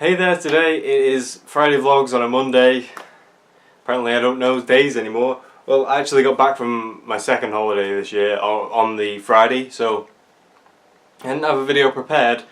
Hey there, today it is Friday Vlogs on a Monday. Apparently I don't know days anymore. Well, I actually got back from my second holiday this year on the Friday, so I didn't have a video prepared.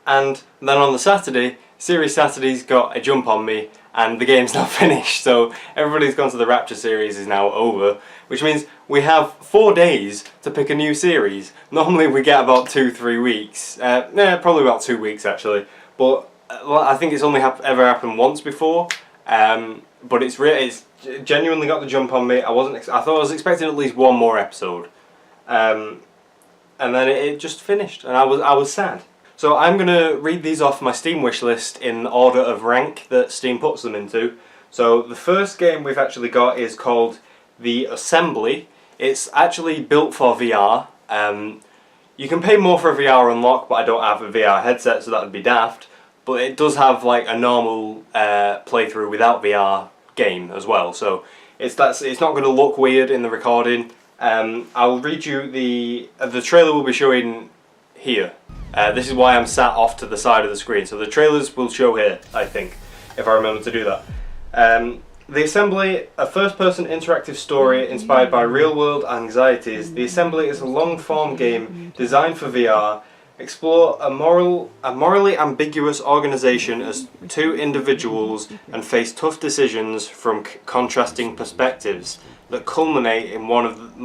And then on the Saturday, Series Saturday's got a jump on me and the game's not finished, so everybody's gone to the Rapture series is now over, which means we have 4 days to pick a new series. Normally we get about 2-3 weeks, probably about 2 weeks actually, but well, I think it's only ever happened once before, but it's genuinely got the jump on me. I thought I was expecting at least one more episode, and then it just finished, and I was sad. So I'm gonna read these off my Steam wishlist in order of rank that Steam puts them into. So the first game we've actually got is called The Assembly. It's actually built for VR. You can pay more for a VR unlock, but I don't have a VR headset, so that would be daft. But it does have like a normal playthrough without VR game as well, so it's not going to look weird in the recording. I'll read you the trailer will be showing here. This is why I'm sat off to the side of the screen, so the trailers will show here, I think, if I remember to do that. The Assembly, a first-person interactive story inspired by real-world anxieties. The Assembly is a long-form game designed for VR. Explore a morally ambiguous organisation as two individuals and face tough decisions from contrasting perspectives that culminate in one of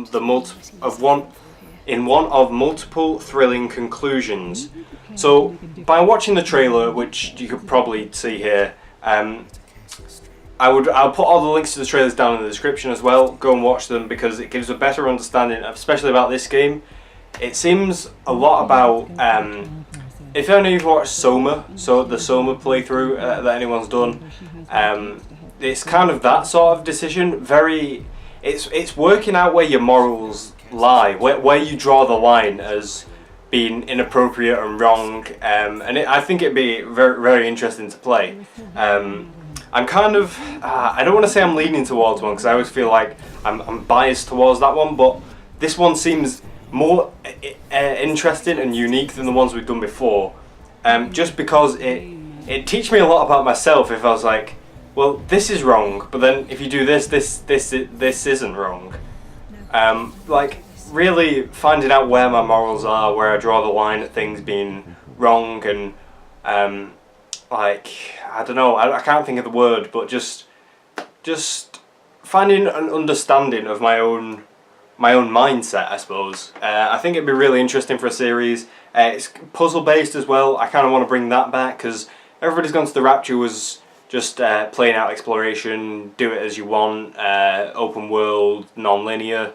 multiple thrilling conclusions. So, by watching the trailer, which you could probably see here, I'll put all the links to the trailers down in the description as well. Go and watch them because it gives a better understanding, especially about this game. It seems a lot about, if any of you've watched Soma, so the Soma playthrough that anyone's done, it's kind of that sort of decision. It's working out where your morals lie, where you draw the line as being inappropriate and wrong, I think it'd be very, very interesting to play. I'm kind of, I don't want to say I'm leaning towards one because I always feel like I'm biased towards that one, but this one seems more interesting and unique than the ones we've done before, just because it teaches me a lot about myself. If I was like, well, this is wrong, but then if you do this isn't wrong. Like really finding out where my morals are, where I draw the line at things being wrong, and like I don't know, I can't think of the word, but just finding an understanding of my own mindset, I suppose. I think it'd be really interesting for a series. It's puzzle based as well. I kind of want to bring that back because Everybody's Gone to the Rapture was just playing out exploration, do it as you want, open world, non-linear.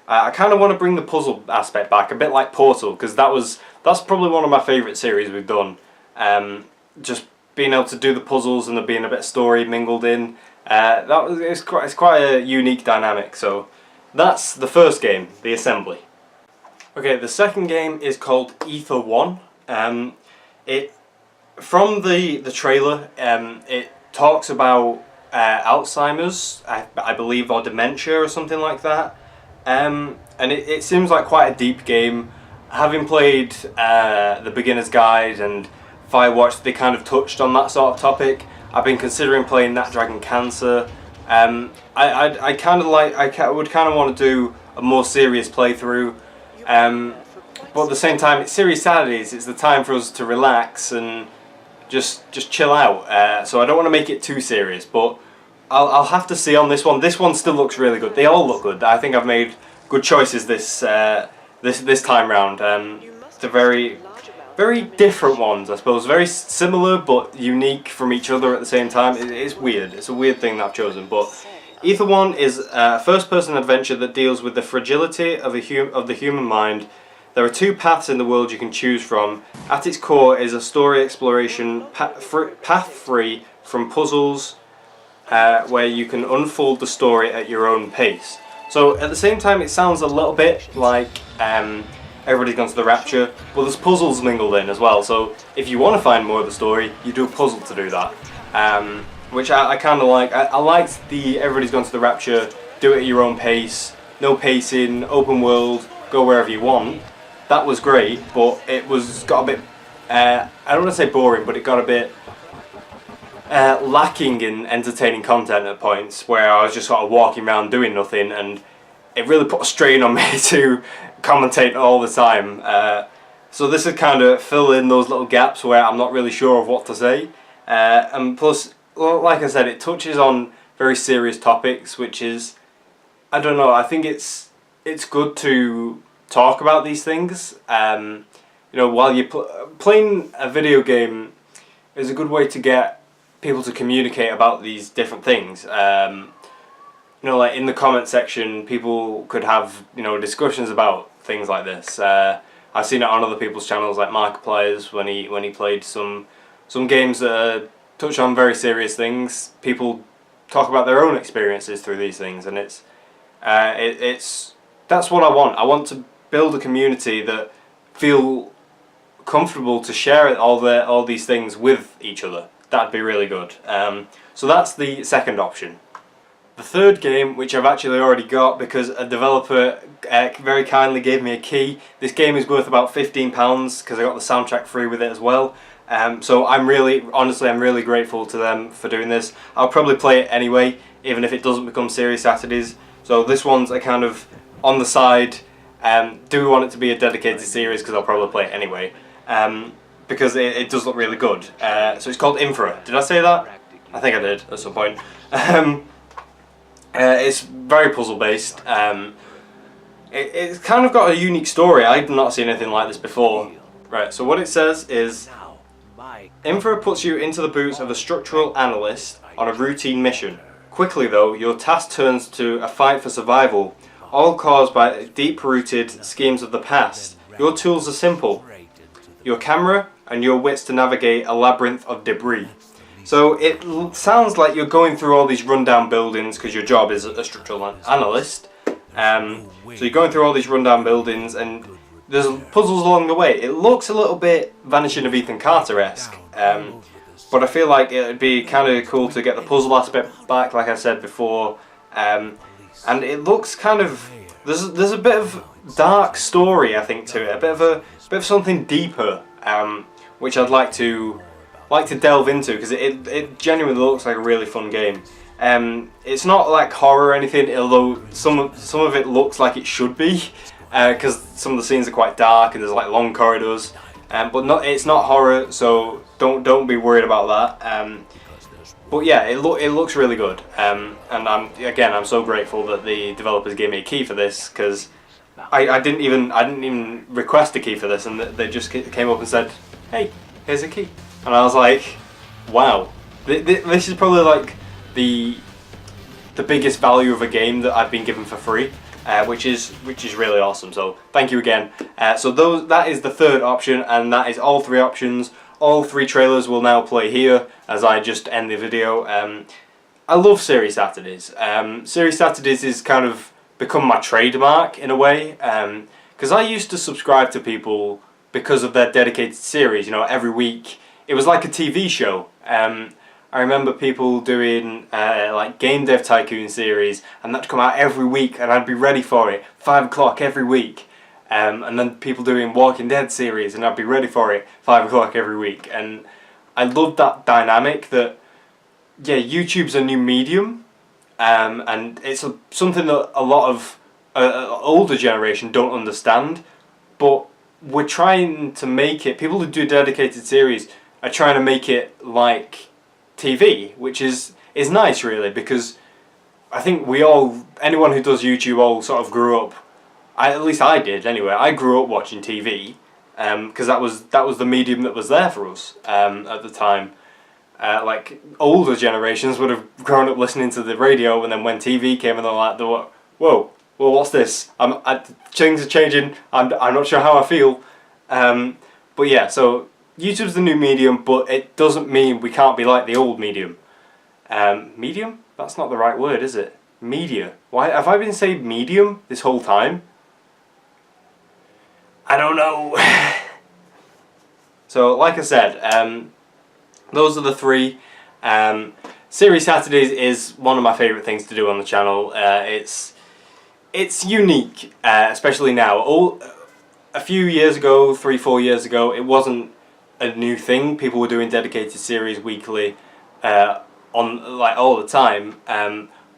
I kind of want to bring the puzzle aspect back, a bit like Portal, because that's probably one of my favourite series we've done. Just being able to do the puzzles and there being a bit of story mingled in. It's quite a unique dynamic. So that's the first game, The Assembly. Okay, the second game is called Ether 1. From the trailer, it talks about Alzheimer's, I believe, or dementia or something like that. And it seems like quite a deep game. Having played the Beginner's Guide and Firewatch, they kind of touched on that sort of topic. I've been considering playing That Dragon Cancer. I would kind of want to do a more serious playthrough, but at the same time, it's Series Saturdays. It's the time for us to relax and just chill out. So I don't want to make it too serious, but I'll have to see on this one. This one still looks really good. They all look good. I think I've made good choices this time round. They're very different ones, I suppose. Very similar but unique from each other at the same time. It's weird. It's a weird thing that I've chosen. But Ether 1 is a first-person adventure that deals with the fragility of the human mind. There are 2 paths in the world you can choose from. At its core is a story exploration path free from puzzles, where you can unfold the story at your own pace. So at the same time, it sounds a little bit like Everybody's Gone to the Rapture, but there's puzzles mingled in as well. So if you want to find more of the story, you do a puzzle to do that, which I kind of like. I liked the Everybody's Gone to the Rapture, do it at your own pace, no pacing, open world, go wherever you want. That was great, but it got a bit, I don't want to say boring, but it got a bit lacking in entertaining content at points where I was just sort of walking around doing nothing, and it really put a strain on me to commentate all the time. So this would kind of fill in those little gaps where I'm not really sure of what to say. And plus, well, like I said, it touches on very serious topics, which is, I don't know, I think it's good to talk about these things. You know, while you're playing a video game is a good way to get people to communicate about these different things. You know, like in the comment section, people could have, you know, discussions about things like this. I've seen it on other people's channels, like Markiplier's, when he played some games that touch on very serious things. People talk about their own experiences through these things, and it's that's what I want. I want to build a community that feel comfortable to share all these things with each other. That'd be really good. So that's the second option. The third game, which I've actually already got because a developer very kindly gave me a key. This game is worth about £15 because I got the soundtrack free with it as well. So I'm really grateful to them for doing this. I'll probably play it anyway, even if it doesn't become Serious Saturdays. So this one's a kind of on the side. Do we want it to be a dedicated series? Because I'll probably play it anyway. Because it does look really good. So it's called Infra. Did I say that? I think I did at some point. It's very puzzle based. It's kind of got a unique story. I've not seen anything like this before. Right, so what it says is, Infra puts you into the boots of a structural analyst on a routine mission. Quickly though, your task turns to a fight for survival, all caused by deep-rooted schemes of the past. Your tools are simple: your camera and your wits to navigate a labyrinth of debris. So it sounds like you're going through all these rundown buildings because your job is a structural analyst. So you're going through all these rundown buildings and there's puzzles along the way. It looks a little bit Vanishing of Ethan Carter-esque, but I feel like it would be kind of cool to get the puzzle aspect back, like I said before. And it looks kind of, there's a bit of dark story, I think, to it, a bit of something deeper, which I'd like to delve into because it genuinely looks like a really fun game. It's not like horror or anything, although some of it looks like it should be, because some of the scenes are quite dark and there's like long corridors. But it's not horror, so don't be worried about that. But yeah, it looks really good. And I'm so grateful that the developers gave me a key for this, because I didn't even request a key for this, and they just came up and said, "Hey, here's a key." And I was like, wow, this is probably like the biggest value of a game that I've been given for free, which is really awesome. So thank you again. So that is the third option, and that is all three options. All three trailers will now play here as I just end the video. I love Serious Saturdays. Serious Saturdays is kind of become my trademark in a way, because I used to subscribe to people because of their dedicated series. You know, every week. It was like a TV show. I remember people doing like Game Dev Tycoon series, and that'd come out every week, and I'd be ready for it. 5 o'clock every week. And then people doing Walking Dead series, and I'd be ready for it. 5 o'clock every week. And I loved that dynamic that, yeah, YouTube's a new medium, and it's something that a lot of older generation don't understand, but we're trying to make it, people who do dedicated series are trying to make it like TV, which is nice really, because I think anyone who does YouTube all sort of grew up, at least I did anyway, I grew up watching TV, because that was the medium that was there for us at the time. Like older generations would have grown up listening to the radio, and then when TV came and they're like, whoa, well, what's this? Things are changing, I'm not sure how I feel. But yeah, so YouTube's the new medium, but it doesn't mean we can't be like the old medium. Medium? That's not the right word, is it? Media. Why have I been saying medium this whole time? I don't know. So, like I said, those are the three. Serious Saturdays is one of my favourite things to do on the channel. It's unique, especially now. A few years ago, 3-4 years ago, it wasn't a new thing. People were doing dedicated series weekly, on like all the time.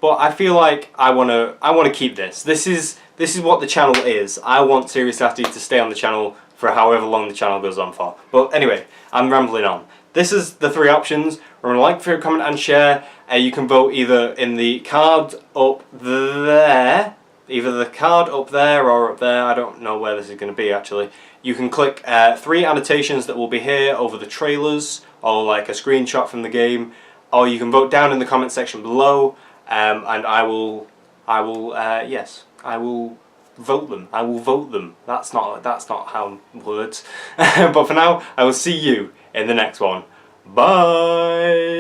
But I feel like I wanna keep this. This is what the channel is. I want Serious Sati to stay on the channel for however long the channel goes on for. But anyway, I'm rambling on. This is the 3 options. Remember, like, favorite, comment, and share. You can vote either in the card up there, either the card up there or up there. I don't know where this is going to be actually. You can click 3 annotations that will be here over the trailers, or like a screenshot from the game, or you can vote down in the comment section below, and I will yes, I will vote them. I will vote them. That's not how words. But for now, I will see you in the next one. Bye.